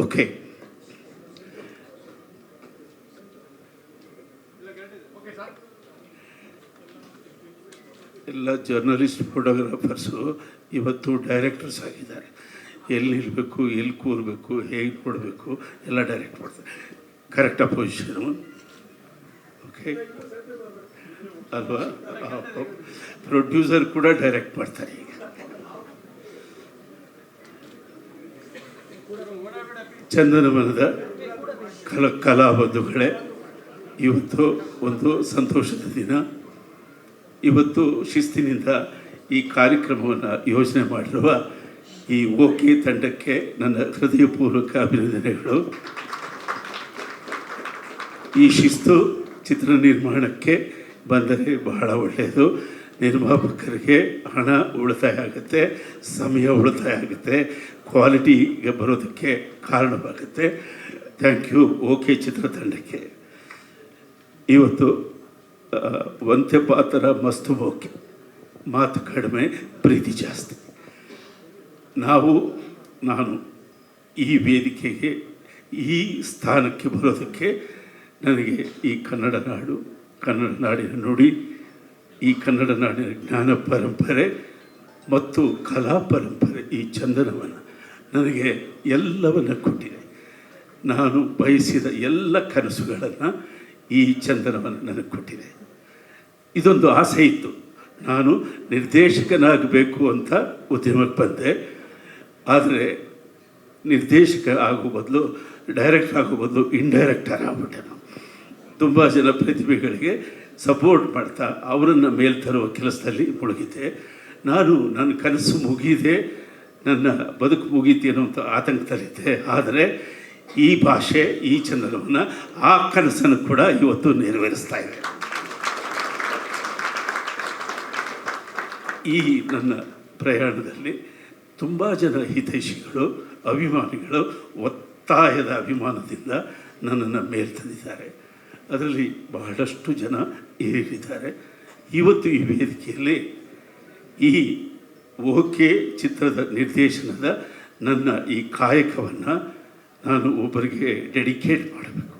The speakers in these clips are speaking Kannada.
ಓಕೆ, ಎಲ್ಲ ಜರ್ನಲಿಸ್ಟ್ ಫೋಟೋಗ್ರಾಫರ್ಸು ಇವತ್ತು ಡೈರೆಕ್ಟರ್ಸ್ ಆಗಿದ್ದಾರೆ. ಎಲ್ಲಿ ನಿಲ್ಲಬೇಕು, ಎಲ್ಲಿ ಕೂರಬೇಕು, ಹೇಗೆ ನೋಡಬೇಕು ಎಲ್ಲ ಡೈರೆಕ್ಟ್ ಮಾಡ್ತಾರೆ. ಕರೆಕ್ಟ್ ಅಪೋಸಿಷನು. ಓಕೆ ಅಲ್ವಾ? ಪ್ರೊಡ್ಯೂಸರ್ ಕೂಡ ಡೈರೆಕ್ಟ್ ಮಾಡ್ತಾರೆ ಈಗ. ಚಂದನವನದ ಕಲಾಬಂಧುಗಳೇ, ಇವತ್ತು ಒಂದು ಸಂತೋಷದ ದಿನ. ಇವತ್ತು ಶಿಸ್ತಿನಿಂದ ಈ ಕಾರ್ಯಕ್ರಮವನ್ನು ಯೋಜನೆ ಮಾಡಿರುವ ಈ ಓಕೆ ತಂಡಕ್ಕೆ ನನ್ನ ಹೃದಯಪೂರ್ವಕ ಅಭಿನಂದನೆಗಳು. ಈ ಶಿಸ್ತು ಚಿತ್ರ ನಿರ್ಮಾಣಕ್ಕೆ ಬಂದರೆ ಬಹಳ ಒಳ್ಳೆಯದು. ನಿರ್ಮಾಪಕರಿಗೆ ಹಣ ಉಳಿತಾಯ ಆಗುತ್ತೆ, ಸಮಯ ಉಳಿತಾಯ ಆಗುತ್ತೆ, ಕ್ವಾಲಿಟಿಗೆ ಬರೋದಕ್ಕೆ ಕಾರಣವಾಗುತ್ತೆ. ಥ್ಯಾಂಕ್ ಯು ಓಕೆ ಚಿತ್ರತಂಡಕ್ಕೆ. ಇವತ್ತು ವಂತ್ಯಪಾತ್ರ ಮಸ್ತು ಓಕೆ, ಮಾತು ಕಡಿಮೆ ಪ್ರೀತಿ ಜಾಸ್ತಿ. ನಾನು ಈ ವೇದಿಕೆಗೆ, ಈ ಸ್ಥಾನಕ್ಕೆ ಬರೋದಕ್ಕೆ ನನಗೆ ಈ ಕನ್ನಡ ನಾಡು, ಕನ್ನಡ ನಾಡಿನ ನುಡಿ, ಈ ಕನ್ನಡ ನಾಡಿನ ಜ್ಞಾನ ಪರಂಪರೆ ಮತ್ತು ಕಲಾ ಪರಂಪರೆ, ಈ ಚಂದನವನ ನನಗೆ ಎಲ್ಲವನ್ನ ಕೊಟ್ಟಿದೆ. ನಾನು ಬಯಸಿದ ಎಲ್ಲ ಕನಸುಗಳನ್ನು ಈ ಚಂದನವನ ನನಗೆ ಕೊಟ್ಟಿದೆ. ಇದೊಂದು ಆಸೆ ಇತ್ತು, ನಾನು ನಿರ್ದೇಶಕನಾಗಬೇಕು ಅಂತ ಉದ್ಯಮಕ್ಕೆ ಬಂದೆ. ಆದರೆ ನಿರ್ದೇಶಕ ಆಗೋ ಬದಲು, ಡೈರೆಕ್ಟರ್ ಆಗೋ ಬದಲು ಇಂಡೈರೆಕ್ಟರ್ ಆಗ್ಬಿಟ್ಟೆ. ನಾನು ತುಂಬ ಜನ ಪ್ರತಿಭೆಗಳಿಗೆ ಸಪೋರ್ಟ್ ಮಾಡ್ತಾ ಅವರನ್ನು ಮೇಲೆ ತರುವ ಕೆಲಸದಲ್ಲಿ ಮುಳುಗಿದ್ದೆ. ನನ್ನ ಕನಸು ಮುಗಿದೆ, ನನ್ನ ಬದುಕು ಮುಗೀತಿ ಅನ್ನೋಂಥ ಆತಂಕದಲ್ಲಿದ್ದೆ. ಆದರೆ ಈ ಭಾಷೆ, ಈ ಚಂದನವನ್ನು, ಆ ಕನಸನ್ನು ಕೂಡ ಇವತ್ತು ನೆರವೇರಿಸ್ತಾ ಇದೆ. ಈ ನನ್ನ ಪ್ರಯಾಣದಲ್ಲಿ ತುಂಬ ಜನ ಹಿತೈಷಿಗಳು, ಅಭಿಮಾನಿಗಳು ಒತ್ತಾಯದ ಅಭಿಮಾನದಿಂದ ನನ್ನನ್ನು ಮೇಲೆ ತಂದಿದ್ದಾರೆ. ಅದರಲ್ಲಿ ಬಹಳಷ್ಟು ಜನ ಹಿರಿಯರಿದ್ದಾರೆ. ಇವತ್ತು ಈ ವೇದಿಕೆಯಲ್ಲಿ ಈ ಓಕೆ ಚಿತ್ರದ ನಿರ್ದೇಶನದ ನನ್ನ ಈ ಕಾಯಕವನ್ನು ನಾನು ಒಬ್ಬರಿಗೆ ಡೆಡಿಕೇಟ್ ಮಾಡಬೇಕು.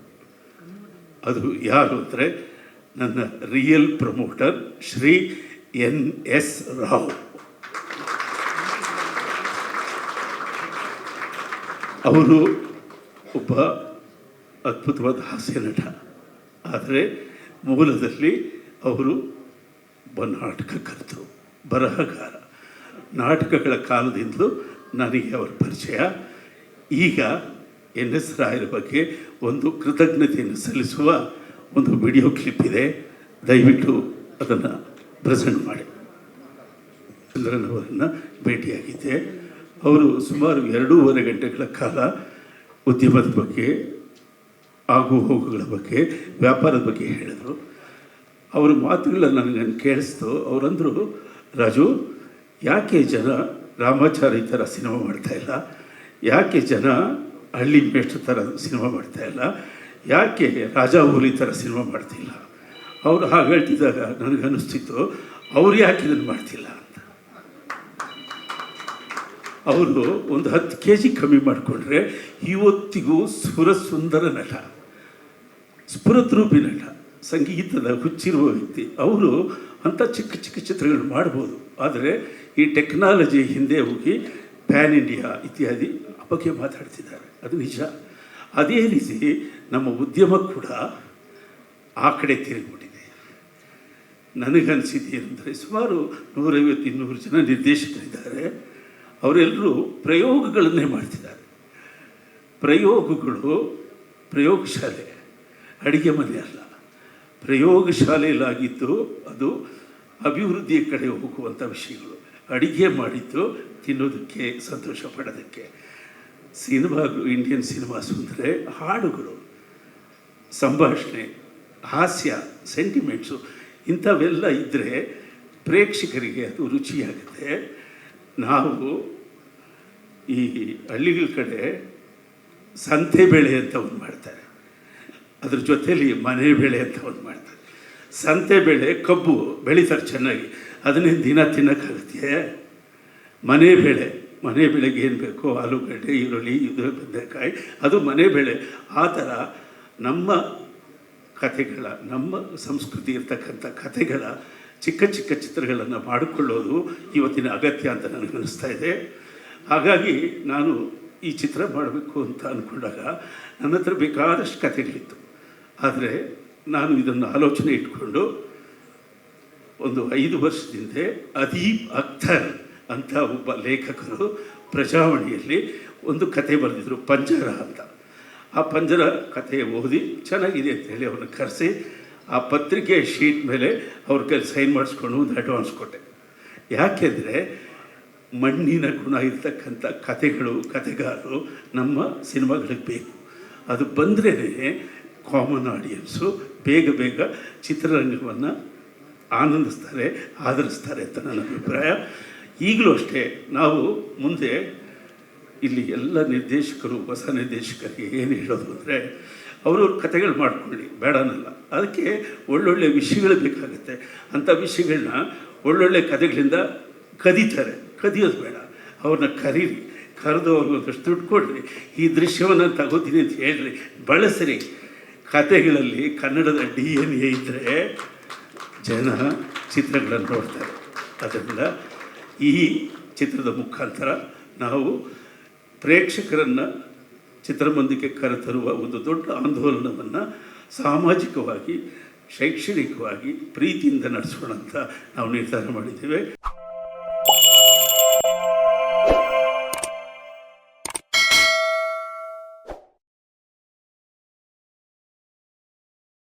ಅದು ಯಾರು ಅಂದರೆ ನನ್ನ real promoter Shri NS Rao. ಅವರು ಒಬ್ಬ ಅದ್ಭುತವಾದ ಹಾಸ್ಯ ನಟ. ಆದರೆ ಮೂಲದಲ್ಲಿ ಅವರು ಒಬ್ಬ ನಾಟಕಕರ್ತರು, ಬರಹಗಾರ. ನಾಟಕಗಳ ಕಾಲದಿಂದಲೂ ನನಗೆ ಅವರ ಪರಿಚಯ. ಈಗ NS ರಾಯರ ಬಗ್ಗೆ ಒಂದು ಕೃತಜ್ಞತೆಯನ್ನು ಸಲ್ಲಿಸುವ ಒಂದು ವಿಡಿಯೋ ಕ್ಲಿಪ್ ಇದೆ, ದಯವಿಟ್ಟು ಅದನ್ನು ಪ್ರೆಸೆಂಟ್ ಮಾಡಿ. ಚಂದ್ರನವರನ್ನು ಭೇಟಿಯಾಗಿದ್ದೆ. ಅವರು ಸುಮಾರು 2.5 ಗಂಟೆಗಳ ಕಾಲ ಉದ್ಯಮದ ಬಗ್ಗೆ, ಆಗು ಹೋಗುಗಳ ಬಗ್ಗೆ, ವ್ಯಾಪಾರದ ಬಗ್ಗೆ ಹೇಳಿದರು. ಅವರ ಮಾತುಗಳನ್ನು ನನಗೆ ಕೇಳಿಸ್ತು. ಅವರಂದರು, ರಾಜು, ಯಾಕೆ ಜನ ರಾಮಾಚಾರಿ ಥರ ಸಿನಿಮಾ ಮಾಡ್ತಾಯಿಲ್ಲ, ಯಾಕೆ ಜನ ಹಳ್ಳಿ ಮೇಷ್ಟ್ರ ಥರ ಸಿನಿಮಾ ಮಾಡ್ತಾಯಿಲ್ಲ, ಯಾಕೆ ರಾಜಾ ಹುಲಿ ಥರ ಸಿನಿಮಾ ಮಾಡ್ತಿಲ್ಲ. ಅವರು ಹಾಗೆ ಹೇಳ್ತಿದ್ದಾಗ ನನಗನ್ನಿಸ್ತಿತ್ತು, ಅವ್ರು ಯಾಕೆ ಇದನ್ನು ಮಾಡ್ತಿಲ್ಲ ಅಂತ. ಅವರು ಒಂದು 10 kg ಕಮ್ಮಿ ಮಾಡಿಕೊಂಡ್ರೆ ಇವತ್ತಿಗೂ ಸುರಸುಂದರ ನಟ, ಸ್ಫುರದ್ರೂಪಿ ನಟ, ಸಂಗೀತದ ಹುಚ್ಚಿರುವ ವ್ಯಕ್ತಿ. ಅವರು ಅಂಥ ಚಿಕ್ಕ ಚಿಕ್ಕ ಚಿತ್ರಗಳು ಮಾಡ್ಬೋದು. ಆದರೆ ಈ ಟೆಕ್ನಾಲಜಿ ಹಿಂದೆ ಹೋಗಿ ಪ್ಯಾನ್ ಇಂಡಿಯಾ ಇತ್ಯಾದಿ ಬಗ್ಗೆ ಮಾತಾಡ್ತಿದ್ದಾರೆ. ಅದು ನಿಜ. ಅದೇ ರೀತಿ ನಮ್ಮ ಉದ್ಯಮ ಕೂಡ ಆ ಕಡೆ ತಿರುಗಿಬಿಟ್ಟಿದೆ. ನನಗನ್ಸಿದ್ದೇನೆಂದರೆ ಸುಮಾರು 150-200 ಜನ ನಿರ್ದೇಶಕರಿದ್ದಾರೆ. ಅವರೆಲ್ಲರೂ ಪ್ರಯೋಗಗಳನ್ನೇ ಮಾಡ್ತಿದ್ದಾರೆ. ಪ್ರಯೋಗಗಳು ಪ್ರಯೋಗಶಾಲೆ, ಅಡಿಗೆ ಮನೆ ಅಲ್ಲ. ಪ್ರಯೋಗಶಾಲೆಯಲ್ಲಾಗಿದ್ದು ಅದು ಅಭಿವೃದ್ಧಿಯ ಕಡೆ ಹೋಗುವಂಥ ವಿಷಯಗಳು. ಅಡಿಗೆ ಮಾಡಿದ್ದು ತಿನ್ನೋದಕ್ಕೆ, ಸಂತೋಷ ಪಡೋದಕ್ಕೆ. ಸಿನಿಮಾಗಳು, ಇಂಡಿಯನ್ ಸಿನಿಮಾಸ್ ಅಂದರೆ ಹಾಡುಗಳು, ಸಂಭಾಷಣೆ, ಹಾಸ್ಯ, ಸೆಂಟಿಮೆಂಟ್ಸು ಇಂಥವೆಲ್ಲ ಇದ್ದರೆ ಪ್ರೇಕ್ಷಕರಿಗೆ ಅದು ರುಚಿಯಾಗುತ್ತೆ. ನಾವು ಈ ಹಳ್ಳಿಗಳ ಕಡೆ ಸಂತೆ ಬೆಳೆ ಅಂತ ಒಂದು ಮಾಡ್ತಾರೆ, ಅದ್ರ ಜೊತೆಯಲ್ಲಿ ಮನೆ ಬೆಳೆ ಅಂತ ಒಂದು ಮಾಡ್ತಾರೆ. ಸಂತೆ ಬೆಳೆ ಕಬ್ಬು ಬೆಳೀತಾರೆ ಚೆನ್ನಾಗಿ, ಅದನ್ನೇ ದಿನ ತಿನ್ನೋಕ್ಕಾಗುತ್ತೆ. ಮನೆ ಬೆಳೆ ಮನೆ ಬೆಳೆಗೆ ಏನು ಬೇಕೋ ಆಲೂಗಡ್ಡೆ, ಈರುಳ್ಳಿ, ಇದು ಬದನೆಕಾಯಿ, ಅದು ಮನೆ ಬೆಳೆ. ಆ ಥರ ನಮ್ಮ ಕಥೆಗಳ, ನಮ್ಮ ಸಂಸ್ಕೃತಿ ಇರ್ತಕ್ಕಂಥ ಕಥೆಗಳ ಚಿಕ್ಕ ಚಿಕ್ಕ ಚಿತ್ರಗಳನ್ನು ಮಾಡಿಕೊಳ್ಳೋದು ಇವತ್ತಿನ ಅಗತ್ಯ ಅಂತ ನನಗನ್ನಿಸ್ತಾ ಇದೆ. ಹಾಗಾಗಿ ನಾನು ಈ ಚಿತ್ರ ಮಾಡಬೇಕು ಅಂತ ಅಂದ್ಕೊಂಡಾಗ ನನ್ನ ಹತ್ರ ಬೇಕಾದಷ್ಟು ಕಥೆಗಳಿತ್ತು. ಆದರೆ ನಾನು ಇದನ್ನು ಆಲೋಚನೆ ಇಟ್ಕೊಂಡು ಒಂದು 5 ವರ್ಷದಿಂದ ಅದೀಪ್ ಅಖ್ತರ್ ಅಂತ ಒಬ್ಬ ಲೇಖಕರು ಪ್ರಜಾವಾಣಿಯಲ್ಲಿ ಒಂದು ಕತೆ ಬರೆದಿದ್ರು, ಪಂಜರ ಅಂತ. ಆ ಪಂಜರ ಕಥೆ ಓದಿ ಚೆನ್ನಾಗಿದೆ ಅಂತೇಳಿ ಅವ್ರನ್ನ ಕರೆಸಿ ಆ ಪತ್ರಿಕೆಯ ಶೀಟ್ ಮೇಲೆ ಅವ್ರ ಕೈಲಿ ಸೈನ್ ಮಾಡಿಸ್ಕೊಂಡು ಒಂದು ಅಡ್ವಾನ್ಸ್ ಕೊಟ್ಟೆ. ಯಾಕೆಂದರೆ ಮಣ್ಣಿನ ಗುಣ ಇರ್ತಕ್ಕಂಥ ಕಥೆಗಳು, ಕಥೆಗಾರರು ನಮ್ಮ ಸಿನಿಮಾಗಳಿಗೆ ಬೇಕು. ಅದು ಬಂದ್ರೇ ಕಾಮನ್ ಆಡಿಯನ್ಸು ಬೇಗ ಬೇಗ ಚಿತ್ರರಂಗವನ್ನು ಆನಂದಿಸ್ತಾರೆ, ಆದರಿಸ್ತಾರೆ ಅಂತ ನನ್ನ ಅಭಿಪ್ರಾಯ. ಈಗಲೂ ಅಷ್ಟೇ, ನಾವು ಮುಂದೆ ಇಲ್ಲಿ ಎಲ್ಲ ನಿರ್ದೇಶಕರು, ಹೊಸ ನಿರ್ದೇಶಕರಿಗೆ ಏನು ಹೇಳೋದು ಅಂದರೆ, ಅವರು ಕಥೆಗಳು ಮಾಡ್ಕೊಳ್ಳಿ, ಬೇಡನಲ್ಲ. ಅದಕ್ಕೆ ಒಳ್ಳೊಳ್ಳೆ ವಿಷಯಗಳು ಬೇಕಾಗುತ್ತೆ. ಅಂಥ ವಿಷಯಗಳನ್ನ ಒಳ್ಳೊಳ್ಳೆ ಕಥೆಗಳಿಂದ ಕದೀತಾರೆ. ಕದಿಯೋದು ಬೇಡ, ಅವ್ರನ್ನ ಕರೀರಿ, ಕರೆದು ಅವ್ರಿಗೆ ಒಂದಷ್ಟು ದುಡ್ಡು ಕೊಡ್ರಿ, ಈ ದೃಶ್ಯವನ್ನು ತಗೋತೀನಿ ಅಂತ ಹೇಳ್ರಿ, ಬಳಸ್ರಿ. ಕಥೆಗಳಲ್ಲಿ ಕನ್ನಡದ DNA ಇದ್ದರೆ ಜನ ಚಿತ್ರಗಳನ್ನು ನೋಡ್ತಾರೆ. ಅದರಿಂದ ಈ ಚಿತ್ರದ ಮುಖಾಂತರ ನಾವು ಪ್ರೇಕ್ಷಕರನ್ನು ಚಿತ್ರಮಂದಿರಕ್ಕೆ ಕರೆತರುವ ಒಂದು ದೊಡ್ಡ ಆಂದೋಲನವನ್ನು ಸಾಮಾಜಿಕವಾಗಿ, ಶೈಕ್ಷಣಿಕವಾಗಿ ಪ್ರೀತಿಯಿಂದ ನಡೆಸೋಣ ಅಂತ ನಾವು ನಿರ್ಧಾರ ಮಾಡಿದ್ದೇವೆ.